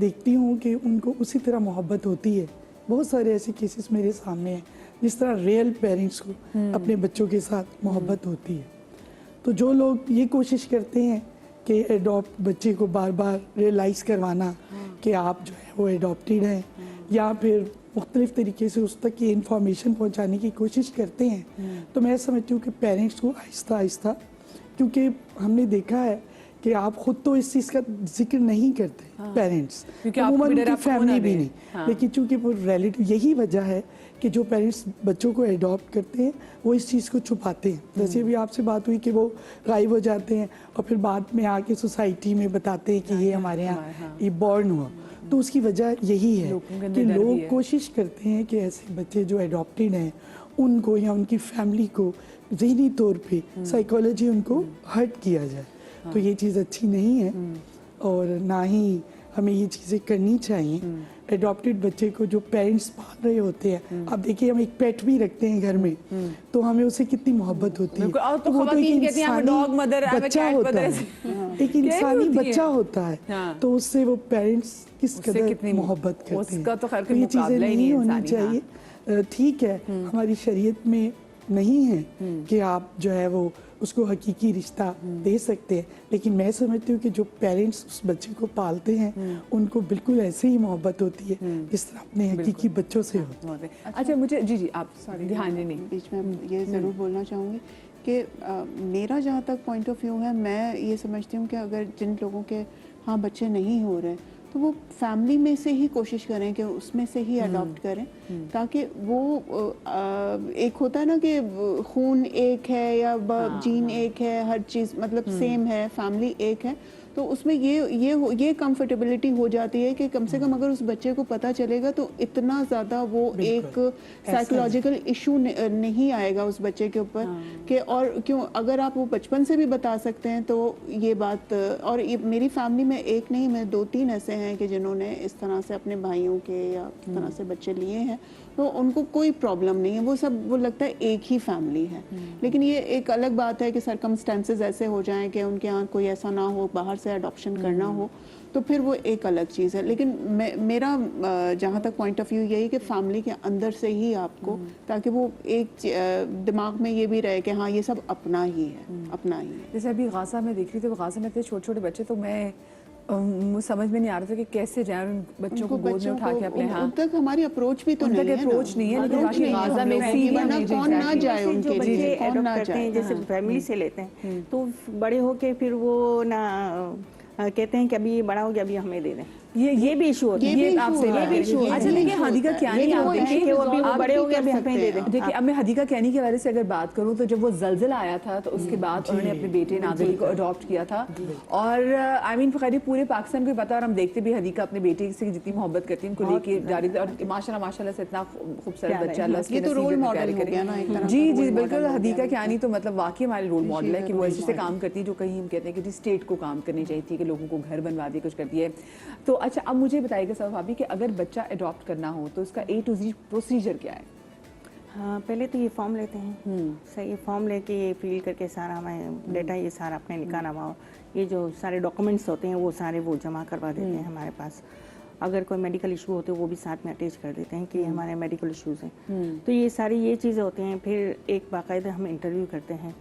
देखती हूँ कि उनको उसी तरह मोहब्बत होती है। बहुत सारे ऐसे केसेस मेरे सामने हैं जिस तरह रियल पेरेंट्स को अपने बच्चों के साथ मोहब्बत होती है। तो जो लोग ये कोशिश करते हैं कि एडॉप्ट बच्चे को बार बार रियलाइज़ करवाना कि आप जो है वो एडॉप्टेड हैं, या फिर मुख्तलिफ़ तरीके से उस तक ये इन्फॉर्मेशन पहुंचाने की कोशिश करते हैं, तो मैं समझती हूँ कि पेरेंट्स को आहिस्ता आहिस्ता, क्योंकि हमने देखा है कि आप खुद तो इस चीज़ का जिक्र नहीं करते पेरेंट्स, अमूमन उनकी फैमिली भी नहीं, लेकिन चूँकि वो रिलेटिव, यही वजह है कि जो पेरेंट्स बच्चों को एडॉप्ट करते हैं वो इस चीज़ को छुपाते हैं। जैसे अभी आपसे बात हुई कि वो गायब हो जाते हैं और फिर बाद में आके सोसाइटी में बताते हैं कि ये हमारे यहाँ ये बॉर्न हुआ। तो उसकी वजह यही है कि लोग कोशिश करते हैं कि ऐसे बच्चे जो एडॉप्टेड हैं उनको या उनकी फैमिली को ज़हनी तौर पे साइकोलॉजी उनको हर्ट किया जाए। तो ये चीज़ अच्छी नहीं है और ना ही हमें ये चीज़ें करनी चाहिए। एडॉप्टेड बच्चे को जो पेरेंट्स पाल रहे होते हैं, अब देखिए हम एक पेट भी रखते हैं घर में, तो हमें उससे कितनी मोहब्बत होती है। तो वो तो एक इंसानी बच्चा होता है, एक इंसानी बच्चा होता है, तो उससे वो पेरेंट्स किस कदर मोहब्बत करते हैं। तो ये चीज़ें नहीं होनी चाहिए। ठीक है, हमारी शरीयत में नहीं है कि आप जो है वो उसको हकीकी रिश्ता दे सकते हैं, लेकिन मैं समझती हूँ कि जो पेरेंट्स उस बच्चे को पालते हैं उनको बिल्कुल ऐसे ही मोहब्बत होती है जिस तरह अपने हकीकी बच्चों से होती है। अच्छा मुझे जी आप ध्यान नहीं, बीच में ये ज़रूर बोलना चाहूँगी कि मेरा जहाँ तक पॉइंट ऑफ व्यू है, मैं ये समझती हूँ कि अगर जिन लोगों के हाँ बच्चे नहीं हो रहे तो वो फैमिली में से ही कोशिश करें कि उसमें से ही अडॉप्ट करें, ताकि वो एक होता है ना कि खून एक है या जीन एक है, हर चीज़ मतलब सेम है, फैमिली एक है, तो उसमें ये कंफर्टेबिलिटी हो जाती है कि कम से कम अगर उस बच्चे को पता चलेगा तो इतना ज़्यादा वो एक साइकोलॉजिकल इशू नहीं आएगा उस बच्चे के ऊपर कि और क्यों अगर आप वो बचपन से भी बता सकते हैं तो ये बात। और ये मेरी फैमिली में एक नहीं, मैं 2-3 ऐसे हैं कि जिन्होंने इस तरह से अपने भाइयों के या इस तरह से बच्चे लिए हैं, तो उनको कोई प्रॉब्लम नहीं है, वो सब वो लगता है एक ही फैमिली है। लेकिन ये एक अलग बात है कि सरकमस्टेंसेस ऐसे हो जाएं कि उनके यहाँ कोई ऐसा ना हो, बाहर से अडॉप्शन करना हो, तो फिर वो एक अलग चीज़ है। लेकिन मेरा जहाँ तक पॉइंट ऑफ व्यू यही कि फैमिली के अंदर से ही आपको, ताकि वो एक दिमाग में ये भी रहे कि हाँ ये सब अपना ही है, अपना ही है। जैसे अभी गाज़ा में देख रही थी, तो गाज़ा में इतने छोटे छोटे बच्चे, तो मैं समझ में नहीं आ रहा था कि कैसे जाए उन बच्चों को गोद में उठा के अपने हाथ। उन तक हमारी अप्रोच भी तो नहीं है, अप्रोच नहीं है, लेकिन बाकी गाज़ा में कौन ना जाए उनके लिए, कौन ना जाए। जैसे फैमिली से लेते हैं तो बड़े होके फिर वो ना कहते हैं कि अभी ये बड़ा हो गया, अभी हमें दे दें, ये भी इशू होता है, ये आपसे ये भी इशू। अच्छा देखिए हदीका क्यानी, आप देखिए कि वो अभी बड़े हो गए, अभी हमें दे दें। देखिए अब मैं हदीका क्यानी के बारे से अगर बात करूं तो जब वो ज़लज़ला आया था तो उसके बाद उन्होंने अपने बेटे नादिल को अडॉप्ट किया था, और आई मीन फ़खरी पूरे पाकिस्तान को पता, और हम देखते भी हदीका अपने बेटे से जितनी मोहब्बत करती है उनको लेके जा रही थी, और माशाल्लाह से इतना खूबसूरत बच्चा, अल्लाह उसके तो रोल मॉडल हो गया ना एक तरह। जी जी बिल्कुल, हदीका क्यानी तो मतलब वाकई हमारे रोल मॉडल है कि वो ऐसे काम करती है जो कहीं हम कहते हैं कि स्टेट को काम करनी चाहिए थी, कि लोगों को घर बनवा दिए, कुछ कर दिए। तो अच्छा अब मुझे बताइएगा सर भाभी कि अगर बच्चा अडॉप्ट करना हो तो उसका A to Z प्रोसीजर क्या है? हाँ, पहले तो ये फॉर्म लेते हैं, सही फॉर्म लेके ये फिल करके सारा हमें डेटा ये सारा अपने निकाला हुआ, ये जो सारे डॉक्यूमेंट्स होते हैं वो सारे वो जमा करवा देते हैं हमारे पास। अगर कोई मेडिकल इशू होते हैं वो भी साथ में अटैच कर देते हैं कि हमारे मेडिकल इशूज़ हैं। तो ये सारी ये चीज़ें होती हैं। फिर एक बाकायदा हम इंटरव्यू करते हैं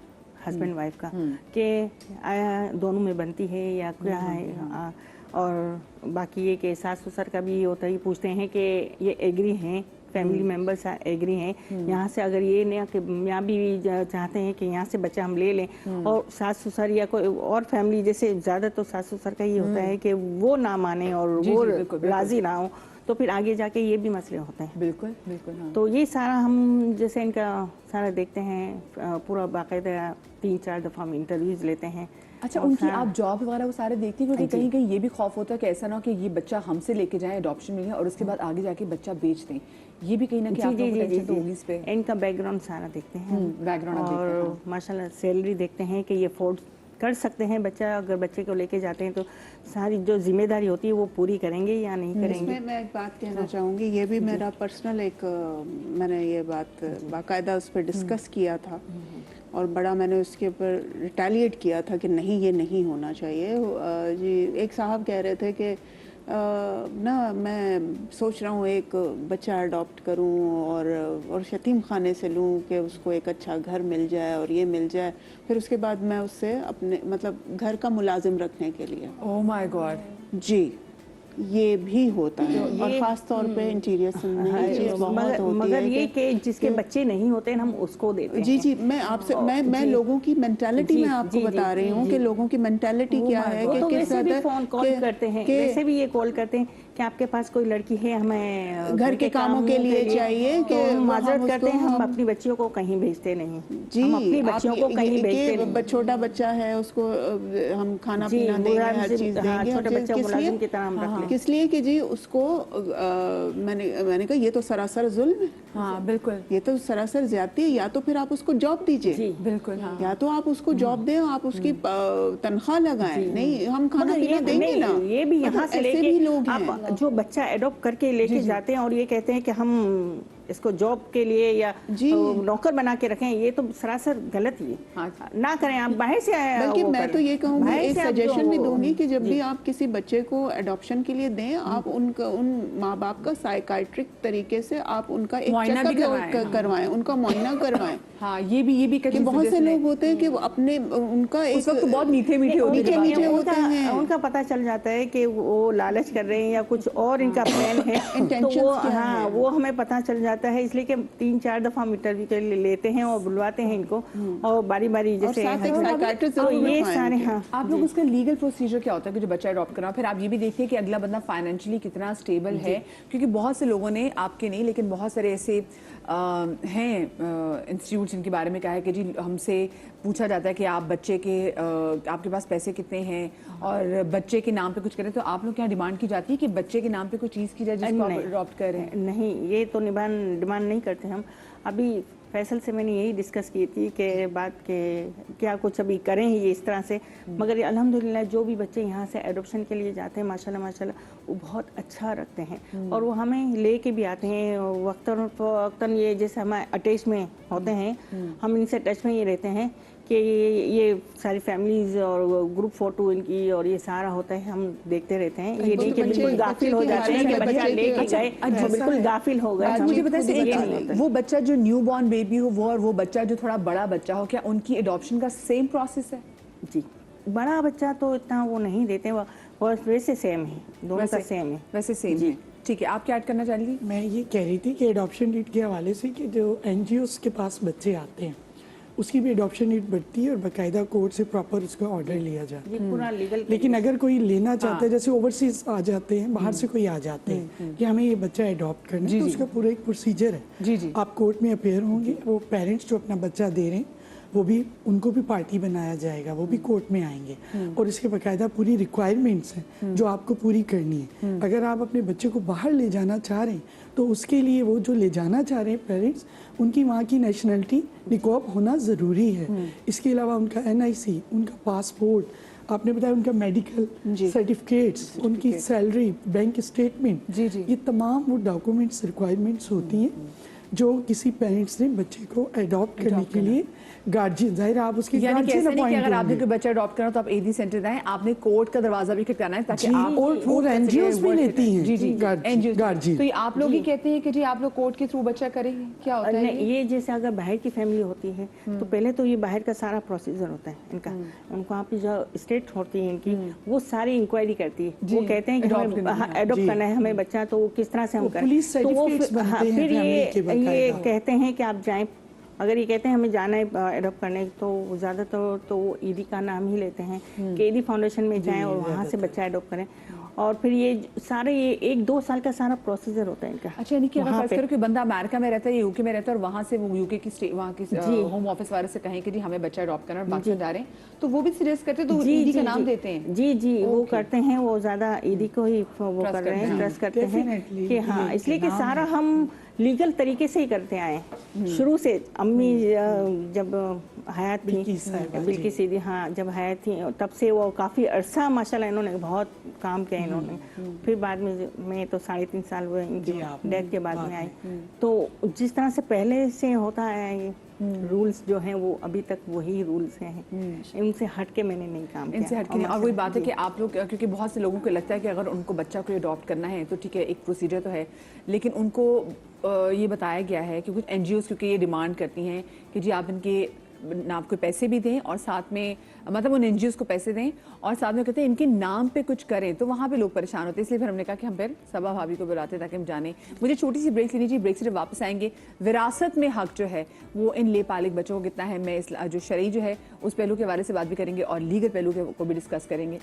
हस्बैंड वाइफ का कि दोनों में बनती है या क्या है, और बाकी ये कि सास ससुर का भी होता है, पूछते हैं कि ये एग्री हैं, फैमिली मेम्बर्स एग्री हैं यहाँ से, अगर ये नहीं कि यहाँ भी चाहते हैं कि यहाँ से बच्चा हम ले लें, और सास ससुर या कोई और फैमिली, जैसे ज़्यादा तो सास ससुर का ये होता है कि वो ना माने और वो राज़ी ना हो, तो फिर आगे जाके ये भी मसले होते हैं। बिल्कुल बिल्कुल हाँ। तो ये सारा हम जैसे इनका सारा देखते हैं, पूरा बाकायदा 3-4 दफ़ा हम इंटरव्यूज़ लेते हैं। अच्छा उनकी आप जॉब वगैरह वो सारे देखती हैं, क्योंकि कहीं कहीं ये भी खौफ होता है कि ऐसा ना हो कि ये बच्चा हमसे लेके जाए अडॉप्शन में और उसके बाद आगे जाके बच्चा बेच दें, ये भी कहीं ना कहीं आपको टेंशन तो होगी इस पे। इनका बैकग्राउंड सारा देखते हैं, बैकग्राउंड और माशाल्लाह सैलरी देखते हैं कि ये अफोर्ड कर सकते हैं बच्चा, अगर बच्चे को लेके जाते हैं तो सारी जो जिम्मेदारी होती है वो पूरी करेंगे या नहीं करेंगे। इसमें मैं एक बात कहना चाहूँगी, ये भी मेरा पर्सनल एक मैंने ये बात बाकायदा उस पर डिस्कस किया था और बड़ा मैंने उसके ऊपर रिटेलिएट किया था कि नहीं ये नहीं होना चाहिए। जी एक साहब कह रहे थे कि ना मैं सोच रहा हूँ एक बच्चा अडॉप्ट करूँ और यतीम खाने से लूँ कि उसको एक अच्छा घर मिल जाए और ये मिल जाए, फिर उसके बाद मैं उससे अपने मतलब घर का मुलाजिम रखने के लिए। Oh my God. जी, ये भी होता है और ख़ास तौर पे इंटीरियर में ये चीज़ बहुत होती मगर है ये कि जिसके बच्चे नहीं होते हैं हम उसको देते हैं। जी जी, मैं आपसे मैं लोगों की मेंटालिटी में आपको बता रही हूँ कि लोगों की मेंटालिटी क्या है वो कि तो किस वैसे भी हद फोन कॉल करते हैं, वैसे भी ये कॉल करते हैं कि आपके पास कोई लड़की है, हमें घर के कामों के लिए चाहिए कि तो हम माजरत हम करते हैं, उसको हम अपनी बच्चियों को कहीं भेजते नहीं। जी, हम अपनी बच्चियों को कहीं भेजते नहीं। छोटा बच्चा है उसको हम खाना जी, पीना देंगे, हर मुलाजिम, चीज हाँ, देंगे। छोटे बच्चे को मुलाजिम की तरह हम रख लें। किस लिए कि जी उसको मैंने कहा ये तो सरासर जुल्म है। हाँ बिल्कुल, ये तो सरासर ज्यादती है। या तो फिर आप उसको जॉब दीजिए, जी बिल्कुल। हाँ या तो आप उसको जॉब दें, आप उसकी तनख्वाह लगाएं। नहीं, हम खाना मगर पीना देंगे ना। ये भी यहाँ से ऐसे भी लोग लेके हैं। आप जो बच्चा एडॉप्ट करके लेके जाते हैं और ये कहते हैं कि हम इसको जॉब के लिए या जी। नौकर बना के रखें, ये तो सरासर गलत ही है। हाँ। ना करें, आप बाहर से बल्कि वो मैं करें। तो ये कहूँगी, बाहर एक से आप सजेशन भी जो- दूंगी कि जब भी आप किसी बच्चे को अडॉप्शन के लिए दें, आप उन माँ बाप का साइकाइट्रिक तरीके से आप उनका एक मुआयना भी चेकअप करवाएं, उनका मुआयना करवाएं। हाँ, ये भी कि बहुत से लोग होते हैं कि वो अपने उनका उस वक्त तो बहुत मीठे मीठे होते मीठे हैं। मीठे होते हैं। उनका पता चल जाता है कि वो लालच कर रहे हैं या कुछ और इनका प्लान है, तो Intentions वो क्या हाँ है? वो हमें पता चल जाता है। इसलिए कि 3-4 दफा हम इंटरव्यू के लिए लेते हैं और बुलवाते हैं इनको और बारी बारी जैसे साथ एक psychiatrist तो जरूर ये रखवाएं सारे उनके। हाँ आप लोग उसका लीगल प्रोसीजर क्या होता है कि जो बच्चा अडॉप्ट करना, फिर आप ये भी देखिए कि अगला बंदा फाइनेंशियली कितना स्टेबल है, क्योंकि बहुत से लोगों ने, आपके नहीं लेकिन बहुत सारे ऐसे हैं इंस्टीट्यूट जिनके बारे में कहा है कि जी हमसे पूछा जाता है कि आप बच्चे के आपके पास पैसे कितने हैं और बच्चे के नाम पे कुछ करें, तो आप लोग क्या डिमांड की जाती है कि बच्चे के नाम पे कोई चीज़ की जाए जिसको आप अडॉप्ट करें? नहीं, ये तो डिमांड नहीं करते हम। अभी फैसल से मैंने यही डिस्कस की थी कि बात के क्या कुछ अभी करें ये इस तरह से, मगर अल्हम्दुलिल्लाह जो भी बच्चे यहाँ से एडॉप्शन के लिए जाते हैं माशाल्लाह वो बहुत अच्छा रखते हैं और वो हमें ले के भी आते हैं वक्तन ये जैसे हमारे अटैच में होते हैं, हम इनसे टच में ही रहते हैं कि ये सारी फैमिलीज और ग्रुप फोटो इनकी और ये सारा होता है, हम देखते रहते हैं। ये नहीं कि बिल्कुल गाफिल हो जाते हैं कि बच्चा लेके गए तो बिल्कुल गाफिल हो गए। मुझे बताइए, वो बच्चा जो न्यू बॉर्न बेबी हो वो और वो बच्चा जो थोड़ा बड़ा बच्चा हो, क्या उनकी एडॉप्शन का सेम प्रोसेस है? जी, बड़ा बच्चा तो इतना वो नहीं देते, वो वैसे सेम है, दोनों का सेम है। वैसे सेम है। ठीक है, आप क्या ऐड करना चाह रही? मैं ये कह रही थी कि एडॉप्शन नीड के हवाले से कि जो एनजीओस के पास बच्चे आते हैं उसकी भी एडॉप्शन नीड बढ़ती है और बाकायदा कोर्ट से प्रॉपर उसका ऑर्डर लिया जाता है। ये पूरा लीगल। लेकिन अगर कोई लेना चाहता है, जैसे ओवरसीज आ जाते हैं, बाहर से कोई आ जाते हैं कि हमें ये बच्चा अडॉप्ट करना है, तो उसका पूरा एक प्रोसीजर है। जी। आप कोर्ट में अपेयर होंगे, वो पेरेंट्स जो अपना बच्चा दे रहे हैं वो भी, उनको भी पार्टी बनाया जाएगा, वो भी कोर्ट में आएंगे और इसके बाकायदा पूरी रिक्वायरमेंट्स हैं जो आपको पूरी करनी है। अगर आप अपने बच्चे को बाहर ले जाना चाह रहे हैं तो उसके लिए वो जो ले जाना चाह रहे हैं पेरेंट्स, उनकी वहाँ की नेशनलिटी निकॉब होना ज़रूरी है। इसके अलावा उनका NIC, उनका पासपोर्ट, आपने बताया उनका मेडिकल सर्टिफिकेट्स, उनकी सैलरी, बैंक स्टेटमेंट, ये तमाम वो डॉक्यूमेंट्स रिक्वायरमेंट्स होती हैं जो किसी पेरेंट्स ने बच्चे को अडॉप्ट करने के लिए गार्जियन, जाहिर है आप उसकी यानी कि गार्जियन ऐसा नहीं कि अपॉइंट अगर आपने होंगे। कोई बच्चा अडॉप्ट करना तो आप AD सेंटर जाएं, आपने कोर्ट का दरवाजा भी खटकाना है ताकि आप और एनजीओस भी लेती हैं जी गार्जियन। तो ये आप लोग ही कहते हैं कि जी आप लोग कोर्ट के थ्रू बच्चा करेंगे, क्या होता है नहीं, ये जैसे अगर बाहर की फैमिली होती है तो पहले तो ये बाहर का सारा प्रोसीजर होता है इनका, उनको आप जो स्टेट होती है इनकी वो सारी इंक्वायरी करती है। वो कहते हैं कि हमें अडॉप्ट करना है हमें बच्चा, तो वो किस तरह से हम करें, पुलिस तो वो सर्टिफिकेट्स बनते हैं फिर फैमिली के ये बाकायदा। कहते हैं कि आप जाएं। अगर ये कहते हैं हमें जाना है अडॉप्ट करने, तो ज़्यादातर तो वो ED का नाम ही लेते हैं कि ED फाउंडेशन में जाएं और वहाँ से बच्चा अडॉप्ट करें। और फिर ये सारे ये 1-2 साल का सारा प्रोसीजर होता है इनका। अच्छा, यानी कि अगर फर्ज करो कि बंदा अमेरिका में रहता है, यूके में रहता है और वहाँ से वो यूके की वहाँ की होम ऑफिस वाले से कहें कि जी हमें बच्चा अडॉप्ट करना और पाकिस्तान जा रहे हैं, तो वो भी सजेस्ट करते हैं, तो ED का नाम देते हैं? जी वो करते हैं, वो ज़्यादा ED को ही वो कर रहे हैं, ट्रस्ट करते हैं कि हाँ, इसलिए कि सारा हम लीगल तरीके से ही करते आए शुरू से। अम्मी जब हयात थी, बिल्किस सीधी, हाँ जब हयात थी तब से वो काफ़ी अरसा माशाल्लाह इन्होंने बहुत काम किया इन्होंने। फिर बाद में मैं तो 3.5 साल हुए इनकी डेथ के बाद में आई, तो जिस तरह से पहले से होता है रूल्स जो हैं वो अभी तक वही रूल्स हैं, इनसे हट के मैंने नहीं काम किया। इनसे हटके नहीं। और वही बात है कि आप लोग, क्योंकि बहुत से लोगों को लगता है कि अगर उनको बच्चा को अडॉप्ट करना है तो ठीक है, एक प्रोसीजर तो है, लेकिन उनको ये बताया गया है कि कुछ एनजीओ क्योंकि ये डिमांड करती हैं कि जी आप इनके नाम को पैसे भी दें और साथ में मतलब उन एनजीओ को पैसे दें और साथ में कहते हैं इनके नाम पे कुछ करें, तो वहाँ पे लोग परेशान होते हैं। इसलिए फिर हमने कहा कि हम फिर सबा भाभी को बुलाते ताकि हम जाने। मुझे छोटी सी ब्रेक लेनी चाहिए, ब्रेक से जब वापस आएंगे विरासत में हक जो है वो इन लेपालिक बच्चों को कितना है, मैं इस जो शरई जो है उस पहलू के हवाले से बात भी करेंगे और लीगल पहलू को भी डिस्कस करेंगे।